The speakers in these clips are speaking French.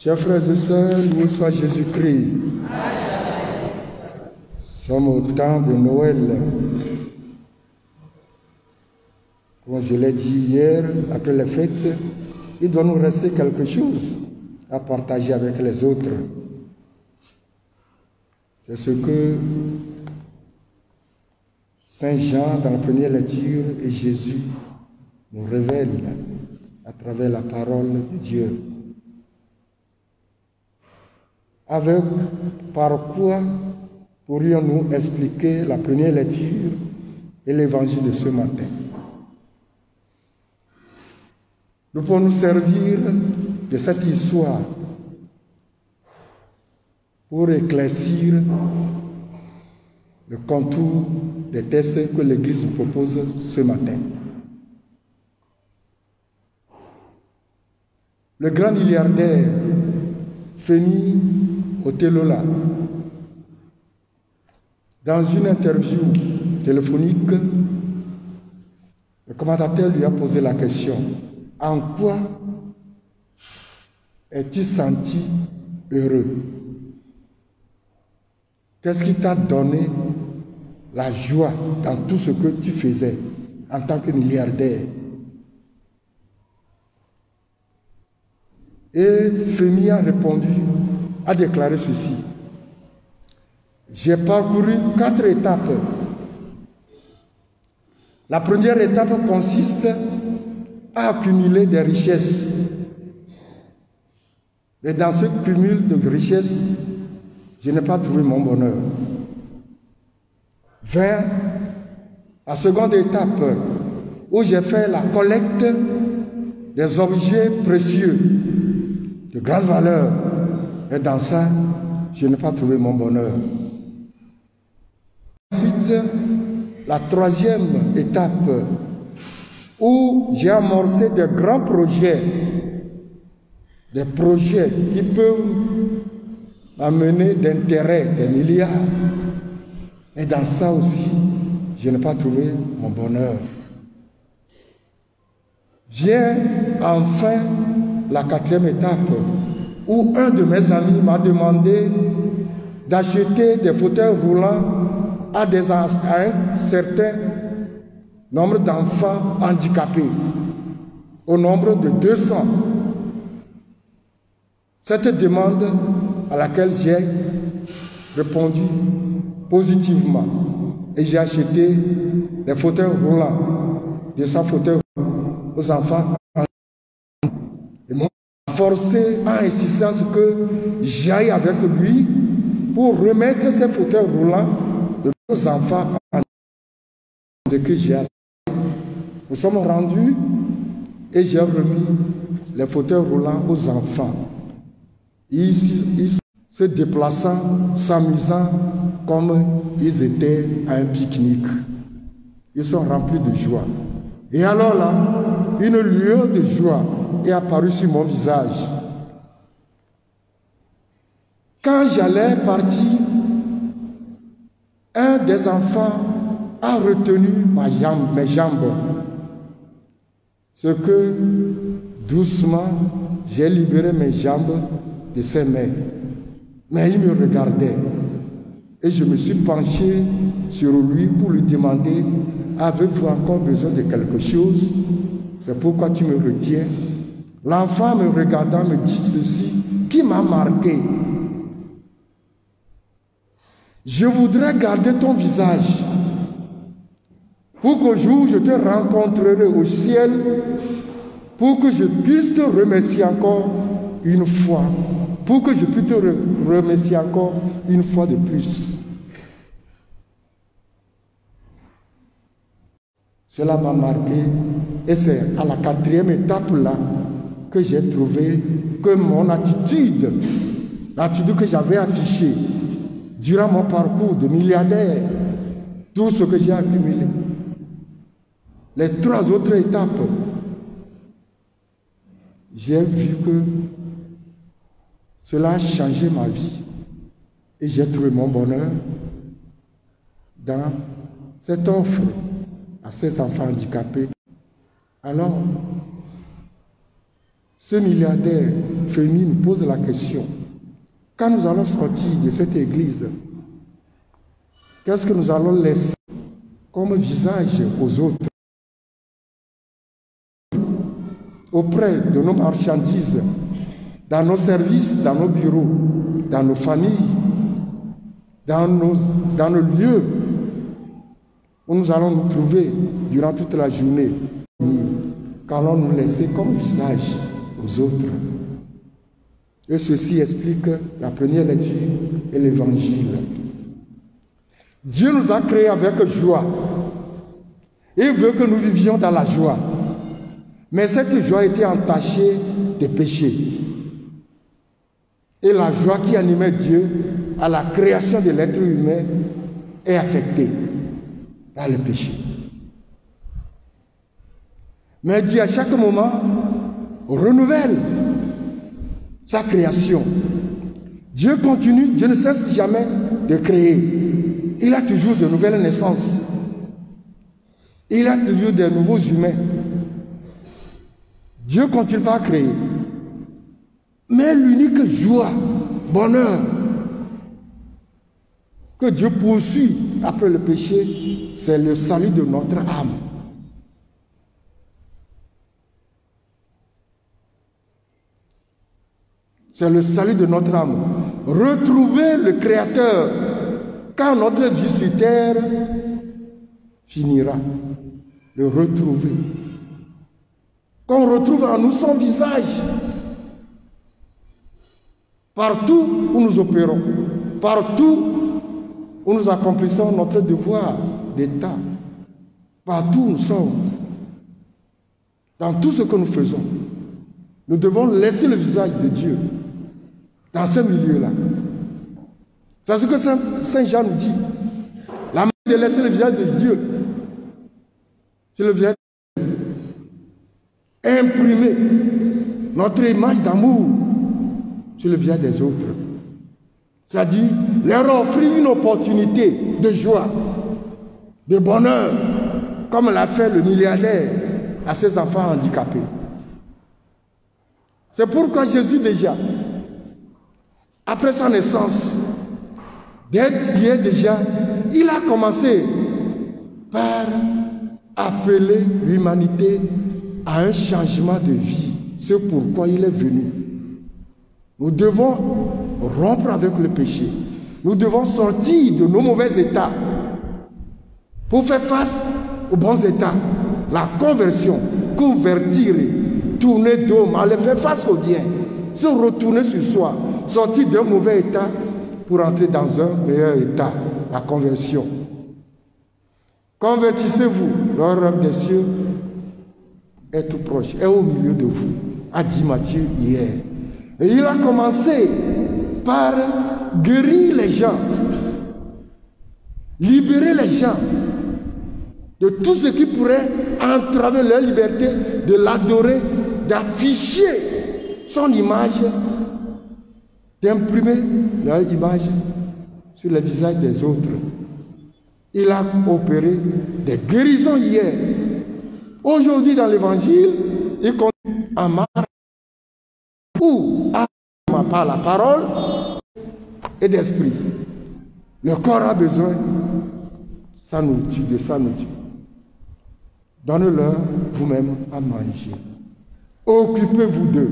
Chers frères et sœurs, loué soit Jésus-Christ. Nous sommes au temps de Noël. Comme je l'ai dit hier, après les fêtes, il doit nous rester quelque chose à partager avec les autres. C'est ce que Saint Jean, dans la première lecture, et Jésus nous révèle à travers la parole de Dieu. Par quoi pourrions-nous expliquer la première lecture et l'évangile de ce matin? Nous pouvons nous servir de cette histoire pour éclaircir le contour des textes que l'Église nous propose ce matin. Le grand milliardaire Femi Otelola, dans une interview téléphonique, le commentateur lui a posé la question: en quoi es-tu senti heureux? Qu'est-ce qui t'a donné la joie dans tout ce que tu faisais en tant que milliardaire? Et Femi a répondu, a déclaré ceci: j'ai parcouru 4 étapes. La première étape consiste à accumuler des richesses. Et dans ce cumul de richesses, je n'ai pas trouvé mon bonheur. Vers la seconde étape, où j'ai fait la collecte des objets précieux de grande valeur. Et dans ça, je n'ai pas trouvé mon bonheur. Ensuite, la troisième étape, où j'ai amorcé de grands projets, des projets qui peuvent amener d'intérêt des milliards. Et dans ça aussi, je n'ai pas trouvé mon bonheur. Vient enfin la quatrième étape, où un de mes amis m'a demandé d'acheter des fauteuils roulants à un certain nombre d'enfants handicapés, au nombre de 200. Cette demande à laquelle j'ai répondu positivement, et j'ai acheté des fauteuils roulants, 200 fauteuils roulants aux enfants. Et m'ont forcé à insister à ce que j'aille avec lui pour remettre ces fauteuils roulants aux enfants de que j'ai acheté. Nous sommes rendus et j'ai remis les fauteuils roulants aux enfants. Ils se déplaçant, s'amusant comme ils étaient à un pique-nique. Ils sont remplis de joie. Et alors là, une lueur de joie est apparue sur mon visage. Quand j'allais partir, un des enfants a retenu mes jambes. Ce que, doucement, j'ai libéré mes jambes de ses mains. Mais il me regardait. Et je me suis penché sur lui pour lui demander: avez-vous encore besoin de quelque chose? C'est pourquoi tu me retiens? L'enfant me regardant me dit ceci, qui m'a marqué: je voudrais garder ton visage pour qu'au jour où je te rencontrerai au ciel, pour que je puisse te remercier encore une fois, pour que je puisse te remercier encore une fois de plus. Cela m'a marqué, et c'est à la quatrième étape là que j'ai trouvé que mon attitude, l'attitude que j'avais affichée durant mon parcours de milliardaire, tout ce que j'ai accumulé, les 3 autres étapes, j'ai vu que cela a changé ma vie et j'ai trouvé mon bonheur dans cette offre à ces enfants handicapés. Alors, ce milliardaire Femi nous pose la question, quand nous allons sortir de cette église, qu'est-ce que nous allons laisser comme visage aux autres, auprès de nos marchandises, dans nos services, dans nos bureaux, dans nos familles, dans nos lieux où nous allons nous trouver durant toute la journée. Qu'allons-nous laisser comme visage aux autres? Et ceci explique la première lecture et l'évangile. Dieu nous a créés avec joie. Il veut que nous vivions dans la joie. Mais cette joie était entachée de péché. Et la joie qui animait Dieu à la création de l'être humain est affectée par le péché. Mais Dieu, à chaque moment, renouvelle sa création. Dieu continue, Dieu ne cesse jamais de créer. Il a toujours de nouvelles naissances. Il a toujours de nouveaux humains. Dieu continue à créer. Mais l'unique joie, bonheur que Dieu poursuit après le péché, c'est le salut de notre âme. C'est le salut de notre âme. Retrouver le Créateur quand notre vie sur terre finira. Le retrouver. Qu'on retrouve en nous son visage. Partout où nous opérons, partout où nous accomplissons notre devoir d'État, partout où nous sommes, dans tout ce que nous faisons, nous devons laisser le visage de Dieu dans ce milieu-là. C'est ce que Saint Jean nous dit. La manière de laisser le visage de Dieu, c'est le visage de Dieu. Imprimer notre image d'amour sur le visage des autres. C'est-à-dire leur offrir une opportunité de joie, de bonheur, comme l'a fait le milliardaire à ses enfants handicapés. C'est pourquoi Jésus déjà, après sa naissance, il a commencé par appeler l'humanité à un changement de vie. C'est pourquoi il est venu. Nous devons rompre avec le péché. Nous devons sortir de nos mauvais états pour faire face aux bons états. La conversion, convertir, tourner d'homme, aller faire face au bien, se retourner sur soi, sortir d'un mauvais état pour entrer dans un meilleur état, la conversion. Convertissez-vous, le royaume des cieux est tout proche, est au milieu de vous, a dit Matthieu hier. Et il a commencé par guérir les gens, libérer les gens de tout ce qui pourrait entraver leur liberté, de l'adorer, d'afficher son image, d'imprimer leur image sur le visage des autres. Il a opéré des guérisons hier. Aujourd'hui, dans l'évangile, il continue à marcher ou par la parole et d'esprit. Le corps a besoin de sa nourriture. Donnez-leur vous-même à manger. Occupez-vous d'eux.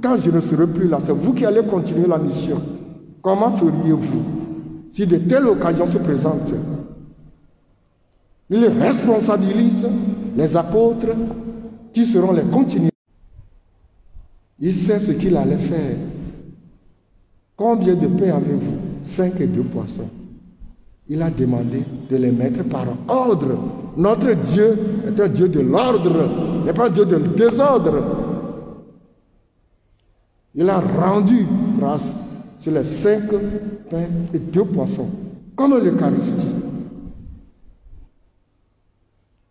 Quand je ne serai plus là, c'est vous qui allez continuer la mission. Comment feriez-vous si de telles occasions se présentent? Il responsabilise les apôtres qui seront les continuateurs. Il sait ce qu'il allait faire. Combien de pains avez-vous? 5 et 2 poissons. Il a demandé de les mettre par ordre. Notre Dieu est un Dieu de l'ordre, n'est pas un Dieu de désordre. Il a rendu grâce sur les 5 pains et 2 poissons, comme l'Eucharistie.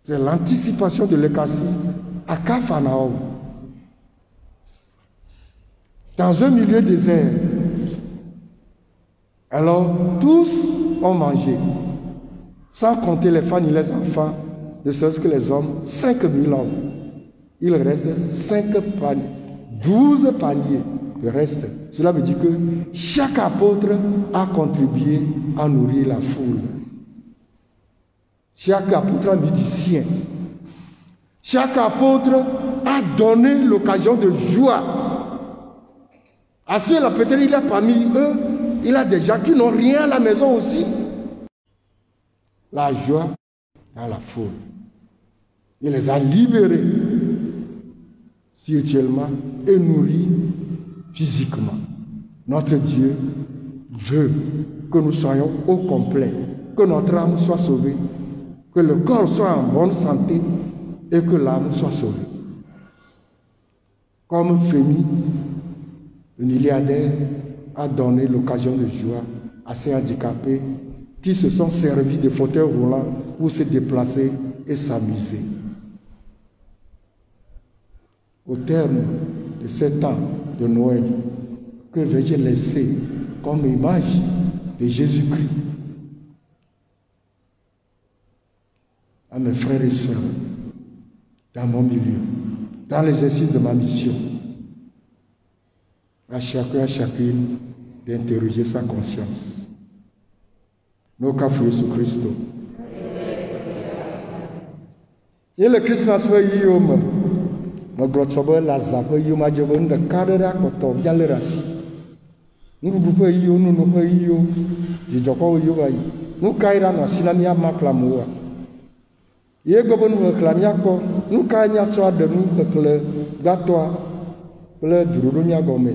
C'est l'anticipation de l'Eucharistie à Capharnaüm. Dans un milieu désert. Alors, tous ont mangé, sans compter les femmes et les enfants, ne serait-ce que les hommes, 5000 hommes. Il reste 5 paniers, 12 paniers de reste. Cela veut dire que chaque apôtre a contribué à nourrir la foule. Chaque apôtre a mis du sien. Chaque apôtre a donné l'occasion de joie. À ceux-là, peut-être il a parmi eux, il a des gens qui n'ont rien à la maison aussi. La joie dans la foule. Il les a libérés spirituellement et nourris physiquement. Notre Dieu veut que nous soyons au complet, que notre âme soit sauvée, que le corps soit en bonne santé et que l'âme soit sauvée. Comme Fémi, le milliardaire, a donné l'occasion de joie à ces handicapés qui se sont servis de fauteuils roulants pour se déplacer et s'amuser. Au terme de 7 ans de Noël, que vais-je laisser comme image de Jésus-Christ à mes frères et sœurs, dans mon milieu, dans l'exercice de ma mission, à chacun, à chacune d'interroger sa conscience. Nos cafés sous Christ. Et le Christmas va y homme. Ma grotsobe la zave y ma jobon de cadre koto bien le rassi. Nous vous pouvez y nous nous pouvez y di joko y va y. Nous kaira no silamia maklamoa. Ye gobon vous clamia ko. Nous kaira tsoa de nous que gatoa le durunya gome.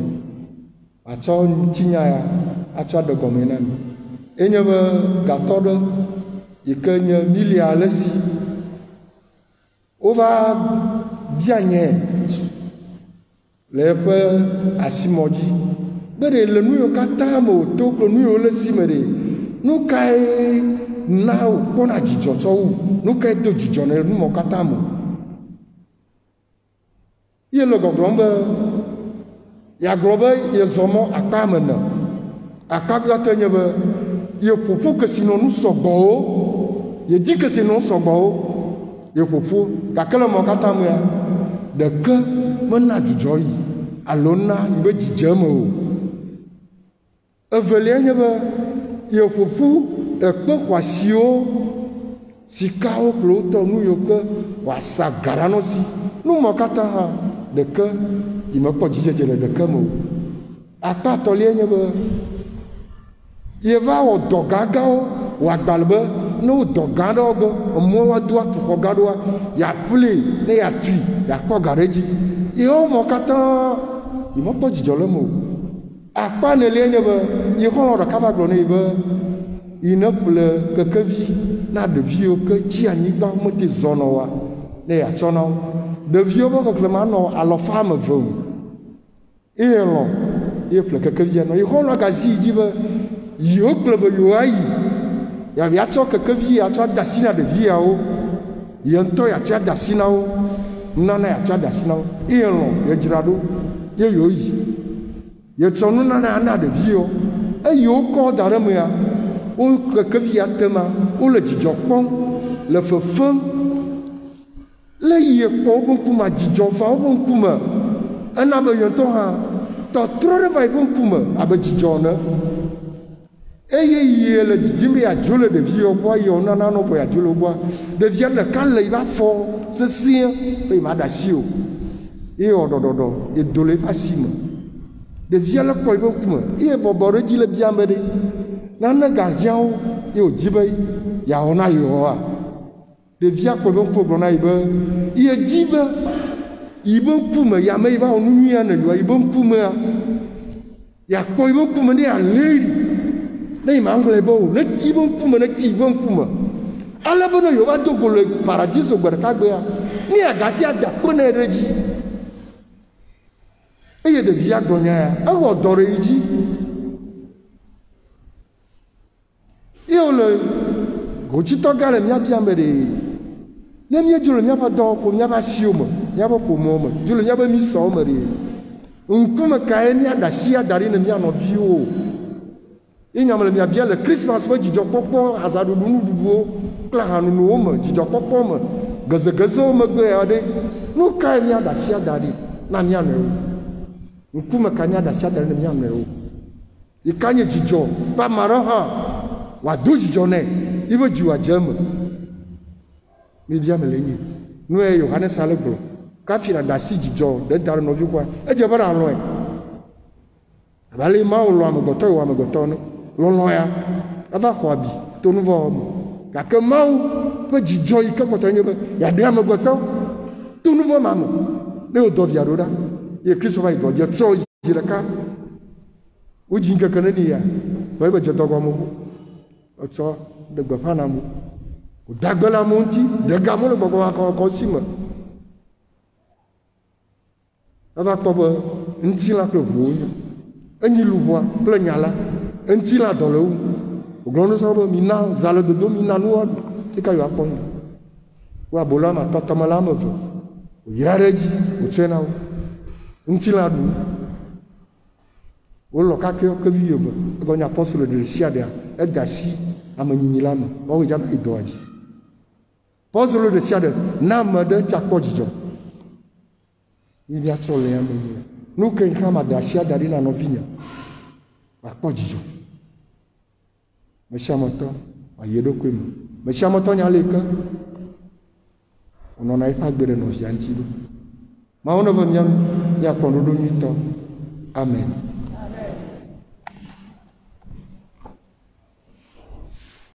A tsoa tinya ya a tsoa de gome nan. Enye be gatodo ikenye milia lesi. Ova bien les frères à Simodi. Mais le nous katamo to que nous le simere. Nous kai nao kona jijoto nous kai do jijone nous mo katamo. Il le gogombe ya grobe ye zomo akamena. Akabya tenyebe ye fofu que sinon nous sogo. Il dit que sinon sogo. Il faut que mon catamouya de que mon a du joy à l'ona il veut du jamo. Il faut que quoi si si kao cloto nous yoke wa sa garanosi nous mon catama de que il me pas dire de que mo à part tolien il va au dogagao ou à balbe nous dogado moi doit tout regarder ya flé ne ya tu ya ko gareji et au mon katan il m'a pas dit le mot à pas ne ligne be il ko lo ka ba glone be il ne fle que vie na de vieux que ti ani ba mo te zono wa ne ya chono de vieux ba ko clemano à la femme veut et non il fle que vie non il ko lo ga si dit be yo club yo ai ya viacho que vie a toi dasina de vie ao yento ya tia dasina o nana ya tia dasina o et non ya jirado ye yo yi ye tsonu nana ana de vie o e yo ko dare mo ya o que vie a tema o le dijo pon le fefem le ye ko bon kuma dijo fa bon kuma ana be yento ha to tro vai bon kuma abe dijo na et le dimbe a jole de vie au bois, on en a non pour a jole au bois. Devient le calme, il va fort, c'est si, il m'a d'achio. Et on dodo, et dolé facilement. Devient le point pour moi. Et bon, dit le bien mêlé. Nan le gardien, et au dibe, il y a on a eu. Devient pour bon pour on a eu. Il est dibe, il bon pour me, il y a mais il va en nuit à ne il bon pour me. Il y a quoi il bon pour me à l'île. Les manglais beaux, les tibons pour me, les tibons pour me. À la bonne, il va tout pour le paradis au Berkabéa. Ni à Gatia d'Apone Regi. Et il y a des viagonières, un mot d'oreille. Et on le Gochito Gale, mia bien mêlé. Les miens du n'y a pas d'or pour n'y a pas sium, n'y a pas pour moment. Du n'y a pas mis son mari. Un comme Kaenia d'Achia d'Arine, n'y a pas vieux. Il y a bien le Christmas, du Jopopo, Hazardou, Claranou, du Jopopo, Gazazo, Megade, nous, Kaina, Dacia Dadi, Namiano. Nkume kanya da sia da ne miam ne o. Ikanye jijo ba maro ha wa do jijo ne. Ibo jiwa jema. Mi dia melenyi. Nu e Yohane salebro. Ka fi na da si jijo de dar no vi kwa. E je bara no e. Abale ma o lo amegoto wa amegoto no. Lo ya. Aba kwa bi to nu vo mo. Ka ke ma o pe jijo yi ke goto nye be ya de amegoto. To nu vo ma mo. Ne o do via do da. Ye Kristo va do je tso yi le ka. O ji nke kana ni ya. Ba be je to go mo. O tso de gba fa na mo. O dagbala mo nti de ga mo le gbogbo wa ko si mo. Ava ko be nti la ko vo nya. Enyi luvoa kple nyala enti la dɔ le wu ogblɔ sɔ be mina zale dodo mina nuwa ti ka yɔ akpɔ nya wo abola ma tɔtɔme la ame eve oyra ɖe dzi wotsɔe na wo enti la ɖu wolɔ kake kevi yeve egɔ nye apɔstolo de sia ɖea eda si amenyinyi la me wɔwo dza va yi dɔa dzi apɔstolo de sia ɖe na ame ɖe tsa kpɔ dzidzɔ yi bia trɔ le ame nyi nu ke hã ma da asi da ɖi na nɔvinye akpɔ dzidzɔ mesiametɔ ayi ɖokui me mesiametɔ nya le ke wònɔna eƒe agbe ɖe nɔvia ŋuti ɖo mawo ne be miakpɔ ɖoɖo nyuitɔ amen.